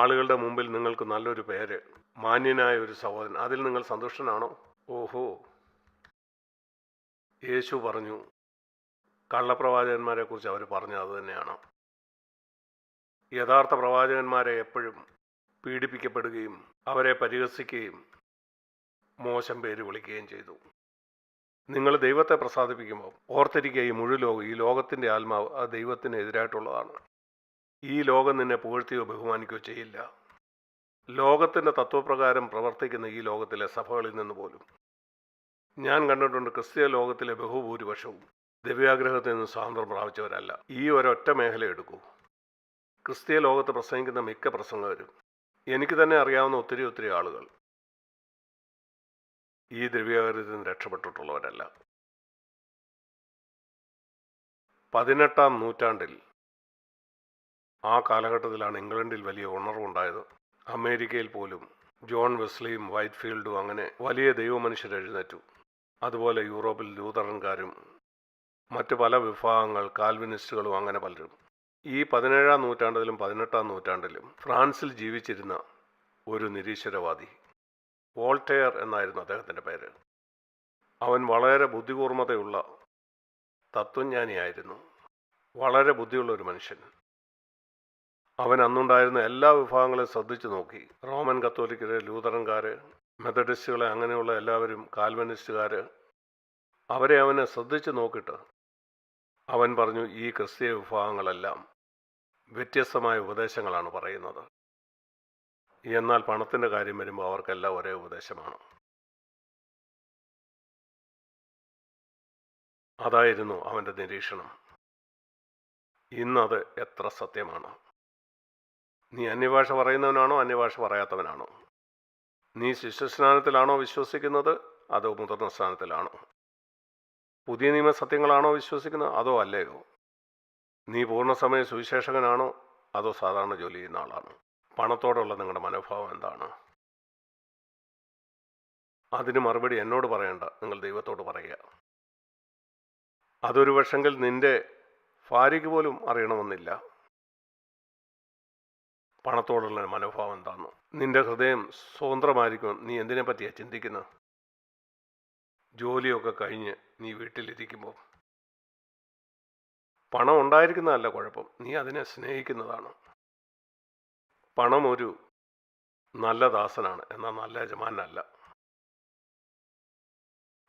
ആളുകളുടെ മുമ്പിൽ നിങ്ങൾക്ക് നല്ലൊരു പേര്, മാന്യനായ ഒരു സഹോദരൻ, അതിൽ നിങ്ങൾ സന്തുഷ്ടനാണോ? ഓഹോ, യേശു പറഞ്ഞു, കള്ളപ്രവാചകന്മാരെ കുറിച്ച് അവർ പറഞ്ഞത് അത് തന്നെയാണ്. യഥാർത്ഥ പ്രവാചകന്മാരെ എപ്പോഴും പീഡിപ്പിക്കപ്പെടുകയും അവരെ പരിഹസിക്കുകയും മോശം പേര് വിളിക്കുകയും ചെയ്തു. നിങ്ങൾ ദൈവത്തെ പ്രസാദിപ്പിക്കുമ്പോൾ ഓർത്തിരിക്കുക, ഈ മുഴു ലോകം, ഈ ലോകത്തിൻ്റെ ആത്മാവ് ആ ദൈവത്തിന് എതിരായിട്ടുള്ളതാണ്. ഈ ലോകം നിന്നെ പുകഴ്ത്തുകയോ ബഹുമാനിക്കുകയോ ചെയ്യില്ല. ലോകത്തിൻ്റെ തത്വപ്രകാരം പ്രവർത്തിക്കുന്ന ഈ ലോകത്തിലെ സഭകളിൽ നിന്ന് പോലും ഞാൻ കണ്ടിട്ടുണ്ട്, ക്രിസ്തീയ ലോകത്തിലെ ബഹുഭൂരിപക്ഷവും ദിവ്യാഗ്രഹത്തിൽ നിന്ന് സ്വാതന്ത്ര്യം പ്രാപിച്ചവരല്ല. ഈ ഒരൊറ്റ മേഖല എടുക്കൂ. ക്രിസ്തീയ ലോകത്ത് പ്രസംഗിക്കുന്ന മിക്ക പ്രസംഗകരും, എനിക്ക് തന്നെ അറിയാവുന്ന ഒത്തിരി ആളുകൾ, ഈ ദിവ്യാഗ്രഹത്തിൽ നിന്ന് രക്ഷപ്പെട്ടിട്ടുള്ളവരല്ല. 18-ാം നൂറ്റാണ്ടിൽ, ആ കാലഘട്ടത്തിലാണ് ഇംഗ്ലണ്ടിൽ വലിയ ഉണർവുണ്ടായത്. അമേരിക്കയിൽ പോലും ജോൺ വെസ്ലിയും വൈറ്റ്ഫീൽഡും അങ്ങനെ വലിയ ദൈവമനുഷ്യർ എഴുന്നേറ്റു. അതുപോലെ യൂറോപ്പിൽ ലൂതറൻകാരും മറ്റു പല വിഭാഗങ്ങൾ, കാൽവിനിസ്റ്റുകളും അങ്ങനെ പലരും. ഈ 17-ാം നൂറ്റാണ്ടിലും 18-ാം നൂറ്റാണ്ടിലും ഫ്രാൻസിൽ ജീവിച്ചിരുന്ന ഒരു നിരീശ്വരവാദി, വോൾട്ടെയർ എന്നായിരുന്നു അദ്ദേഹത്തിൻ്റെ പേര്. അവൻ വളരെ ബുദ്ധികൂർമ്മതയുള്ള തത്വജ്ഞാനിയായിരുന്നു, വളരെ ബുദ്ധിയുള്ള ഒരു മനുഷ്യൻ. അവൻ അന്നുണ്ടായിരുന്ന എല്ലാ വിഭാഗങ്ങളെയും ശ്രദ്ധിച്ചു നോക്കി. റോമൻ കത്തോലിക്കര്, ലൂതറൻകാർ, മെത്തഡിസ്റ്റുകളെ, അങ്ങനെയുള്ള എല്ലാവരും, കാൽവനിസ്റ്റുകാർ, അവരെ അവനെ ശ്രദ്ധിച്ചു നോക്കിയിട്ട് അവൻ പറഞ്ഞു, ഈ ക്രിസ്തീയ വിഭാഗങ്ങളെല്ലാം വ്യത്യസ്തമായ ഉപദേശങ്ങളാണ് പറയുന്നത്. എന്നാൽ പണത്തിൻ്റെ കാര്യം വരുമ്പോൾ അവർക്കെല്ലാം ഒരേ ഉപദേശമാണ്. അതായിരുന്നു അവൻ്റെ നിരീക്ഷണം. ഇന്നത് എത്ര സത്യമാണ്! നീ അന്യഭാഷ പറയുന്നവനാണോ അന്യഭാഷ പറയാത്തവനാണോ? നീ ശിഷ്യസ്നാനത്തിലാണോ വിശ്വസിക്കുന്നത് അതോ മുതിർന്ന സ്നാനത്തിലാണോ? പുതിയ നിയമസത്യങ്ങളാണോ വിശ്വസിക്കുന്നത് അതോ അല്ലയോ? നീ പൂർണ്ണസമയ സുവിശേഷകനാണോ അതോ സാധാരണ ജോലി ചെയ്യുന്ന ആളാണോ? പണത്തോടുള്ള നിങ്ങളുടെ മനോഭാവം എന്താണ്? അതിന് മറുപടി എന്നോട് പറയണ്ട, നിങ്ങൾ ദൈവത്തോട് പറയുക. അതൊരു പക്ഷെങ്കിൽ നിന്റെ ഭാര്യയ്ക്ക് പോലും അറിയണമെന്നില്ല പണത്തോടുള്ള മനോഭാവം എന്താണെന്ന്. നിന്റെ ഹൃദയം സ്വതന്ത്രമായിരിക്കും. നീ എന്തിനെ പറ്റിയാണ് ചിന്തിക്കുന്നത്? ജോലിയൊക്കെ കഴിഞ്ഞ് നീ വീട്ടിലിരിക്കുമ്പോൾ പണം ഉണ്ടായിരിക്കുന്നതല്ല കുഴപ്പം, നീ അതിനെ സ്നേഹിക്കുന്നതാണ്. പണം ഒരു നല്ല ദാസനാണ്, എന്നാൽ നല്ല യജമാനല്ല.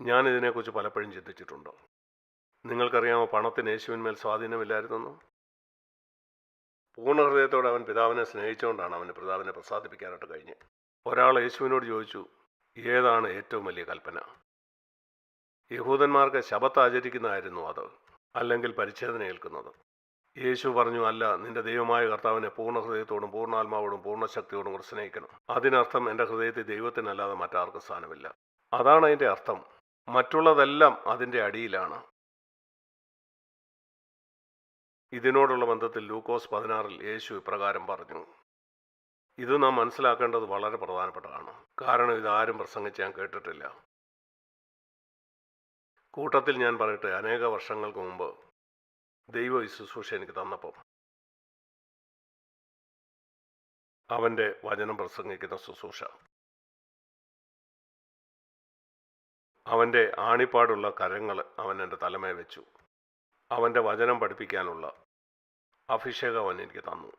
ഞാനിതിനെക്കുറിച്ച് പലപ്പോഴും ചിന്തിച്ചിട്ടുണ്ട്. നിങ്ങൾക്കറിയാമോ പണത്തിന് യേശുവിന്മേൽ സ്വാധീനമില്ലായിരുന്നെന്ന്? പൂർണ്ണ ഹൃദയത്തോടെ അവൻ പിതാവിനെ സ്നേഹിച്ചുകൊണ്ടാണ് അവന് പിതാവിനെ പ്രസാദിപ്പിക്കാനായിട്ട് കഴിഞ്ഞ്. ഒരാൾ യേശുവിനോട് ചോദിച്ചു, ഏതാണ് ഏറ്റവും വലിയ കൽപ്പന? യഹൂദന്മാർക്ക് ശബത്ത് ആചരിക്കുന്നതായിരുന്നു അത്, അല്ലെങ്കിൽ പരിച്ഛേദന ഏൽക്കുന്നത്. യേശു പറഞ്ഞു, അല്ല, നിന്റെ ദൈവമായ കർത്താവിനെ പൂർണ്ണ ഹൃദയത്തോടും പൂർണ്ണാത്മാവോടും പൂർണ്ണ ശക്തിയോടും കൂടെ സ്നേഹിക്കണം. അതിനർത്ഥം എൻ്റെ ഹൃദയത്തിൽ ദൈവത്തിനല്ലാതെ മറ്റാർക്കും സ്ഥാനമില്ല. അതാണ് അതിൻ്റെ അർത്ഥം. മറ്റുള്ളതെല്ലാം അതിൻ്റെ അടിയിലാണ്. ഇതിനോടുള്ള ബന്ധത്തിൽ ലൂക്കോസ് 16 യേശു ഇപ്രകാരം പറഞ്ഞു. ഇത് നാം മനസ്സിലാക്കേണ്ടത് വളരെ പ്രധാനപ്പെട്ടതാണ്. കാരണം ഇതാരും പ്രസംഗിച്ച് ഞാൻ കേട്ടിട്ടില്ല. കൂട്ടത്തിൽ ഞാൻ പറയട്ടെ, അനേക വർഷങ്ങൾക്ക് മുമ്പ് ദൈവ ഈ ശുശ്രൂഷ എനിക്ക് തന്നപ്പോൾ അവൻ്റെ വചനം പ്രസംഗിക്കുന്ന ശുശ്രൂഷ, അവൻ്റെ ആണിപ്പാടുള്ള കരങ്ങൾ അവൻ എൻ്റെ തലമേ വെച്ചു. അവൻ്റെ വചനം പഠിപ്പിക്കാനുള്ള അഭിഷേകം അവൻ എനിക്ക് തന്നു.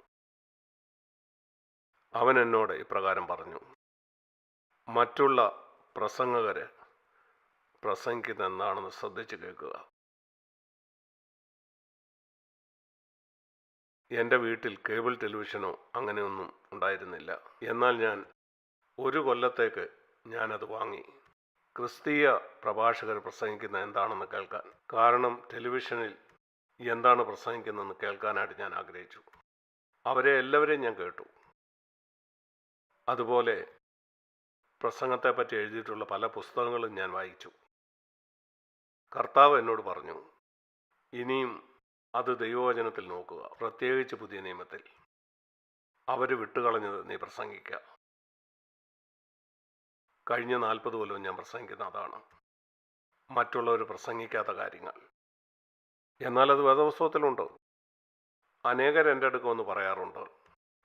അവൻ എന്നോട് ഇപ്രകാരം പറഞ്ഞു, മറ്റുള്ള പ്രസംഗകര് പ്രസംഗിക്കുന്ന എന്താണെന്ന് ശ്രദ്ധിച്ച് കേൾക്കുക. എൻ്റെ വീട്ടിൽ കേബിൾ ടെലിവിഷനോ അങ്ങനെയൊന്നും ഉണ്ടായിരുന്നില്ല. എന്നാൽ ഞാൻ ഒരു കൊല്ലത്തേക്ക് ഞാനത് വാങ്ങി, ക്രിസ്തീയ പ്രഭാഷകർ പ്രസംഗിക്കുന്ന എന്താണെന്ന് കേൾക്കാൻ. കാരണം ടെലിവിഷനിൽ എന്താണ് പ്രസംഗിക്കുന്നതെന്ന് കേൾക്കാനായിട്ട് ഞാൻ ആഗ്രഹിച്ചു. അവരെ എല്ലാവരെയും ഞാൻ കേട്ടു. അതുപോലെ പ്രസംഗത്തെപ്പറ്റി എഴുതിയിട്ടുള്ള പല പുസ്തകങ്ങളും ഞാൻ വായിച്ചു. കർത്താവ് എന്നോട് പറഞ്ഞു, ഇനിയും അത് ദൈവവചനത്തിൽ നോക്കുക, പ്രത്യേകിച്ച് പുതിയ നിയമത്തിൽ. അവർ വിട്ടുകളഞ്ഞത് നീ പ്രസംഗിക്കുക. കഴിഞ്ഞ 40 കൊല്ലവും ഞാൻ പ്രസംഗിക്കുന്ന അതാണ്, മറ്റുള്ളവർ പ്രസംഗിക്കാത്ത കാര്യങ്ങൾ. എന്നാൽ അത് വേദപുസ്തകത്തിലുണ്ട്. അനേകർ എൻ്റെ അടുക്ക വന്ന് പറയാറുണ്ട്,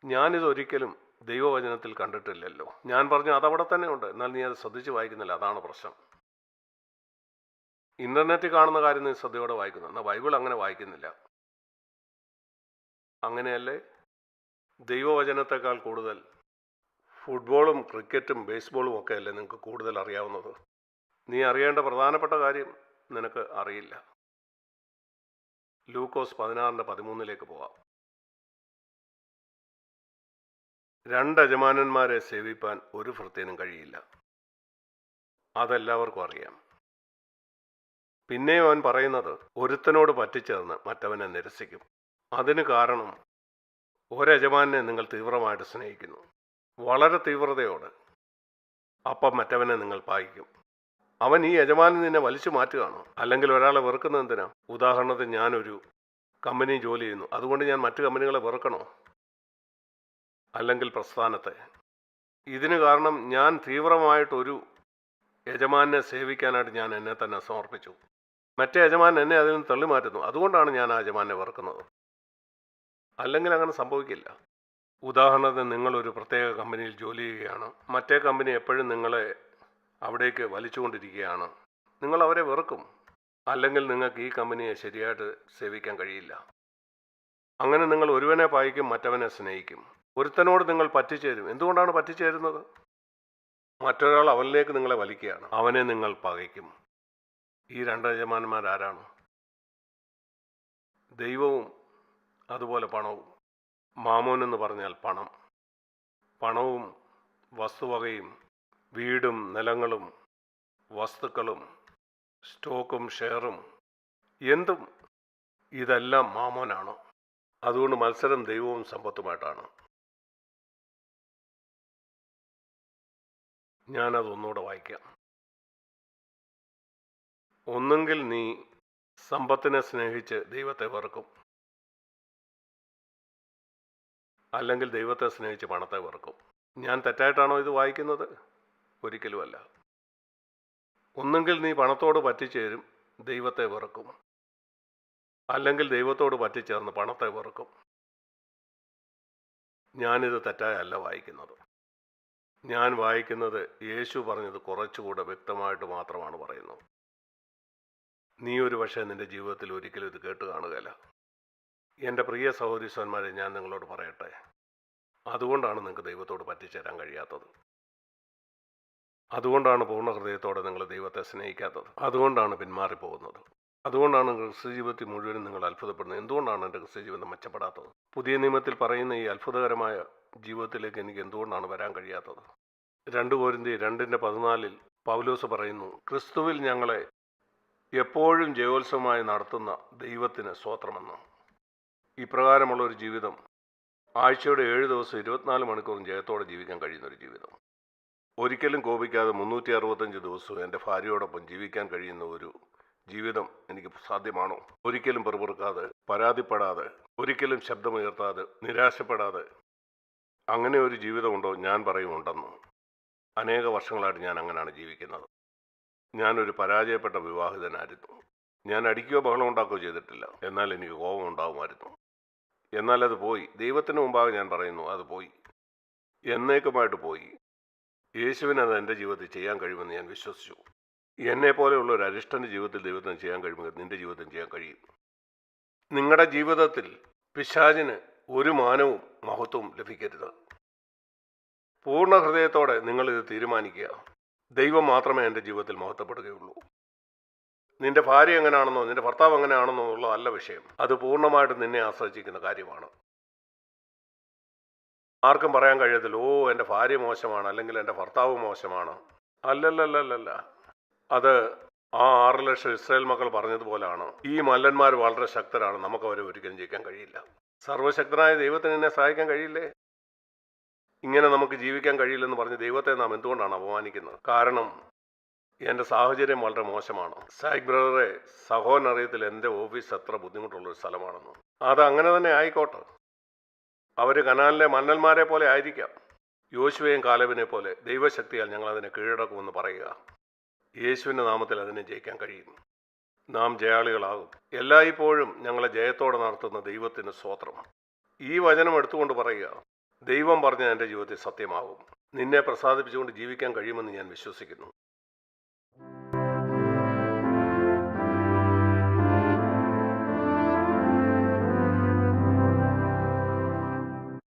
ഞാനിതൊരിക്കലും ദൈവവചനത്തിൽ കണ്ടിട്ടില്ലല്ലോ. ഞാൻ പറഞ്ഞു അതവിടെ തന്നെ ഉണ്ട്, എന്നാൽ നീ അത് ശ്രദ്ധിച്ച് വായിക്കുന്നില്ല, അതാണ് പ്രശ്നം. ഇന്റർനെറ്റിൽ കാണുന്ന കാര്യം നീ ശ്രദ്ധയോടെ വായിക്കുന്നു, എന്നാൽ ബൈബിൾ അങ്ങനെ വായിക്കുന്നില്ല. അങ്ങനെയല്ലേ? ദൈവവചനത്തെക്കാൾ കൂടുതൽ ഫുട്ബോളും ക്രിക്കറ്റും ബേസ്ബോളും ഒക്കെ അല്ലേ നിങ്ങൾക്ക് കൂടുതൽ അറിയാവുന്നത്? നീ അറിയേണ്ട പ്രധാനപ്പെട്ട കാര്യം നിനക്ക് അറിയില്ല. ലൂക്കോസ് 16:13 പോവാം. 2 യജമാനന്മാരെ സേവിപ്പാൻ ഒരു ഭൃത്യനും കഴിയില്ല, അതെല്ലാവർക്കും അറിയാം. പിന്നെയും അവൻ പറയുന്നത്, ഒരുത്തനോട് പറ്റിച്ചേർന്ന് മറ്റവനെ നിരസിക്കും. അതിന് കാരണം ഒരജമാനെ നിങ്ങൾ തീവ്രമായിട്ട് സ്നേഹിക്കുന്നു, വളരെ തീവ്രതയോട്. അപ്പം മറ്റവനെ നിങ്ങൾ പായിക്കും. അവൻ ഈ യജമാനൻ നിന്നെ വലിച്ചു മാറ്റുകയാണോ? അല്ലെങ്കിൽ ഒരാളെ വെറുക്കുന്നത് എന്തിനാ? ഉദാഹരണത്തിന്, ഞാനൊരു കമ്പനി ജോലി ചെയ്യുന്നു, അതുകൊണ്ട് ഞാൻ മറ്റു കമ്പനികളെ വെറുക്കണോ? അല്ലെങ്കിൽ പ്രസ്ഥാനത്തെ? ഇതിന് കാരണം ഞാൻ തീവ്രമായിട്ടൊരു യജമാനെ സേവിക്കാനായിട്ട് ഞാൻ എന്നെ തന്നെ സമർപ്പിച്ചു. മറ്റേ യജമാൻ എന്നെ അതിൽ നിന്ന് തള്ളിമാറ്റുന്നു, അതുകൊണ്ടാണ് ഞാൻ ആ യജമാനെ വെറുക്കുന്നത്. അല്ലെങ്കിൽ അങ്ങനെ സംഭവിക്കില്ല. ഉദാഹരണത്തിന്, നിങ്ങളൊരു പ്രത്യേക കമ്പനിയിൽ ജോലി ചെയ്യുകയാണ്, മറ്റേ കമ്പനി എപ്പോഴും നിങ്ങളെ അവിടേക്ക് വലിച്ചുകൊണ്ടിരിക്കുകയാണ്, നിങ്ങൾ അവരെ വെറുക്കും. അല്ലെങ്കിൽ നിങ്ങൾക്ക് ഈ കമ്പനിയെ ശരിയായിട്ട് സേവിക്കാൻ കഴിയില്ല. അങ്ങനെ നിങ്ങൾ ഒരുവനെ പായിക്കും, മറ്റവനെ സ്നേഹിക്കും. ഒരുത്തനോട് നിങ്ങൾ പറ്റിച്ചേരും. എന്തുകൊണ്ടാണ് പറ്റിച്ചേരുന്നത്? മറ്റൊരാൾ അവനിലേക്ക് നിങ്ങളെ വലിക്കുകയാണ്, അവനെ നിങ്ങൾ പകയ്ക്കും. ഈ 2 യജമാനന്മാരാരാണ്? ദൈവവും അതുപോലെ പണവും. മാമോൻ എന്ന് പറഞ്ഞാൽ പണം. പണവും വസ്തുവകയും, വീടും നിലങ്ങളും വസ്തുക്കളും സ്റ്റോക്കും ഷെയറും എന്തും, ഇതെല്ലാം മാമോനാണ്. അതുകൊണ്ട് മത്സരം ദൈവവും സമ്പത്തുമായിട്ടാണ്. ഞാനതൊന്നുകൂടെ വായിക്കാം. ഒന്നുകിൽ നീ സമ്പത്തിനെ സ്നേഹിച്ച് ദൈവത്തെ വെറുക്കും, അല്ലെങ്കിൽ ദൈവത്തെ സ്നേഹിച്ച് പണത്തെ വെറുക്കും. ഞാൻ തെറ്റായിട്ടാണോ ഇത് വായിക്കുന്നത്? ഒരിക്കലുമല്ല. ഒന്നുകിൽ നീ പണത്തോട് പറ്റിച്ചേരും, ദൈവത്തെ വെറുക്കും, അല്ലെങ്കിൽ ദൈവത്തോട് പറ്റിച്ചേർന്ന് പണത്തെ വെറുക്കും. ഞാനിത് തെറ്റായല്ല വായിക്കുന്നത്. ഞാൻ വായിക്കുന്നത് യേശു പറഞ്ഞത് കുറച്ചുകൂടെ വ്യക്തമായിട്ട് മാത്രമാണ് പറയുന്നത്. നീ ഒരു പക്ഷേ നിന്റെ ജീവിതത്തിൽ ഒരിക്കലും ഇത് കേട്ട് കാണുകയില്ല. എൻ്റെ പ്രിയ സഹോദരീസന്മാരെ, ഞാൻ നിങ്ങളോട് പറയട്ടെ, അതുകൊണ്ടാണ് നിങ്ങൾക്ക് ദൈവത്തോട് പറ്റിച്ചേരാൻ കഴിയാത്തത്. അതുകൊണ്ടാണ് പൂർണ്ണ ഹൃദയത്തോടെ നിങ്ങൾ ദൈവത്തെ സ്നേഹിക്കാത്തത്. അതുകൊണ്ടാണ് പിന്മാറിപ്പോകുന്നത്. അതുകൊണ്ടാണ് ക്രിസ്ത്യ ജീവിതത്തിൽ മുഴുവനും നിങ്ങൾ അത്ഭുതപ്പെടുന്നത്. എന്തുകൊണ്ടാണ് എൻ്റെ ക്രിസ്ത്യ ജീവിതം മെച്ചപ്പെടാത്തത്? പുതിയ നിയമത്തിൽ പറയുന്ന ഈ അത്ഭുതകരമായ ജീവിതത്തിലേക്ക് എനിക്ക് എന്തുകൊണ്ടാണ് വരാൻ കഴിയാത്തത്? 2 കൊരിന്ത്യർ 2:14 പൗലോസ് പറയുന്നു, ക്രിസ്തുവിൽ ഞങ്ങളെ എപ്പോഴും ജയോത്സവമായി നടത്തുന്ന ദൈവത്തിന് സ്തോത്രമെന്ന്. ഇപ്രകാരമുള്ള ഒരു ജീവിതം, ആഴ്ചയുടെ 7 ദിവസം 24 മണിക്കൂറും ജയത്തോടെ ജീവിക്കാൻ കഴിയുന്നൊരു ജീവിതം, ഒരിക്കലും കോപിക്കാതെ 365 ദിവസവും എൻ്റെ ഭാര്യയോടൊപ്പം ജീവിക്കാൻ കഴിയുന്ന ഒരു ജീവിതം എനിക്ക് സാധ്യമാണോ? ഒരിക്കലും പെറുപെറുക്കാതെ, പരാതിപ്പെടാതെ, ഒരിക്കലും ശബ്ദമുയർത്താതെ, നിരാശപ്പെടാതെ അങ്ങനെ ഒരു ജീവിതമുണ്ടോ? ഞാൻ പറയും ഉണ്ടെന്ന്. അനേക വർഷങ്ങളായിട്ട് ഞാൻ അങ്ങനെയാണ് ജീവിക്കുന്നത്. ഞാനൊരു പരാജയപ്പെട്ട വിവാഹിതനായിരുന്നു. ഞാൻ അടിക്കുകയോ ബഹളം ഉണ്ടാക്കുകയോ ചെയ്തിട്ടില്ല, എന്നാൽ എനിക്ക് കോപം ഉണ്ടാകുമായിരുന്നു. എന്നാൽ അത് പോയി. ദൈവത്തിന് മുമ്പാകെ ഞാൻ പറയുന്നു, അത് പോയി, എന്നേക്കുമായിട്ട് പോയി. യേശുവിന് അത് എൻ്റെ ജീവിതത്തിൽ ചെയ്യാൻ കഴിയുമെന്ന് ഞാൻ വിശ്വസിച്ചു. എന്നെപ്പോലെയുള്ള ഒരു അരിഷ്ടൻ്റെ ജീവിതത്തിൽ ദൈവത്തിന് ചെയ്യാൻ കഴിയുമെങ്കിൽ നിൻ്റെ ജീവിതത്തിൽ ചെയ്യാൻ കഴിയും. നിങ്ങളുടെ ജീവിതത്തിൽ പിശാചിന് ഒരു മാനവും മഹത്വവും ലഭിക്കരുത്. പൂർണ്ണ ഹൃദയത്തോടെ നിങ്ങളിത് തീരുമാനിക്കുക. ദൈവം മാത്രമേ എൻ്റെ ജീവിതത്തിൽ മഹത്വപ്പെടുകയുള്ളൂ. നിന്റെ ഭാര്യ എങ്ങനെയാണെന്നോ നിന്റെ ഭർത്താവ് എങ്ങനെയാണെന്നോ ഉള്ളതല്ല വിഷയം. അത് പൂർണ്ണമായിട്ട് നിന്നെ ആശ്രയിച്ചിരിക്കുന്ന കാര്യമാണ്. ആർക്കും പറയാൻ കഴിയത്തില്ല, ഓ എൻ്റെ ഭാര്യ മോശമാണ്, അല്ലെങ്കിൽ എൻ്റെ ഭർത്താവ് മോശമാണ്. അല്ലല്ലല്ലല്ല. അത് ആ 6 ലക്ഷം ഇസ്രായേൽ മക്കൾ പറഞ്ഞതുപോലെയാണ്. ഈ മല്ലന്മാർ വളരെ ശക്തരാണ്, നമുക്ക് അവരെ ഒരിക്കലും ജയിക്കാൻ കഴിയില്ല. സർവശക്തനായ ദൈവത്തിന് എന്നെ സഹായിക്കാൻ കഴിയില്ലേ? ഇങ്ങനെ നമുക്ക് ജീവിക്കാൻ കഴിയില്ലെന്ന് പറഞ്ഞ് ദൈവത്തെ നാം എന്തുകൊണ്ടാണ് അപമാനിക്കുന്നത്? കാരണം എൻ്റെ സാഹചര്യം വളരെ മോശമാണ്. സായിക് ബ്രദറെ, സഹോദരനറിയത്തിൽ എൻ്റെ ഓഫീസ് അത്ര ബുദ്ധിമുട്ടുള്ളൊരു സ്ഥലമാണെന്ന്. അത് അങ്ങനെ തന്നെ ആയിക്കോട്ടെ. അവർ കനാലിലെ മന്നന്മാരെ പോലെ ആയിരിക്കാം. യോശുവയും കാലേബിനെ പോലെ ദൈവശക്തിയാൽ ഞങ്ങൾ അതിനെ കീഴടക്കുമെന്ന് പറയുക. യേശുവിൻ്റെ നാമത്തിൽ അതിനെ ജയിക്കാൻ കഴിയും. നാം ജയാളികളാകും. എല്ലായ്പ്പോഴും ഞങ്ങളെ ജയത്തോടെ നടത്തുന്ന ദൈവത്തിന് സ്തോത്രം. ഈ വചനം എടുത്തുകൊണ്ട് പറയുക, ദൈവം പറഞ്ഞത് എൻ്റെ ജീവിതത്തിൽ സത്യമാകും. നിന്നെ പ്രസാദിപ്പിച്ചുകൊണ്ട് ജീവിക്കാൻ കഴിയുമെന്ന് ഞാൻ വിശ്വസിക്കുന്നു.